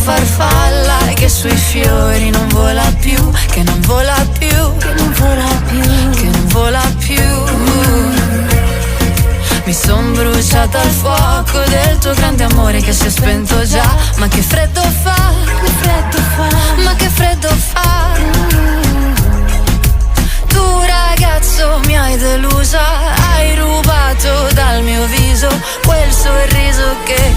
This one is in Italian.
farfalla che sui fiori non vola più, che non vola più, che non vola più, che non vola più. Mi son bruciata al fuoco del tuo grande amore che si è spento già. Ma che freddo fa, che freddo fa, ma che freddo fa. Tu ragazzo mi hai delusa, hai rubato dal mio viso quel sorriso che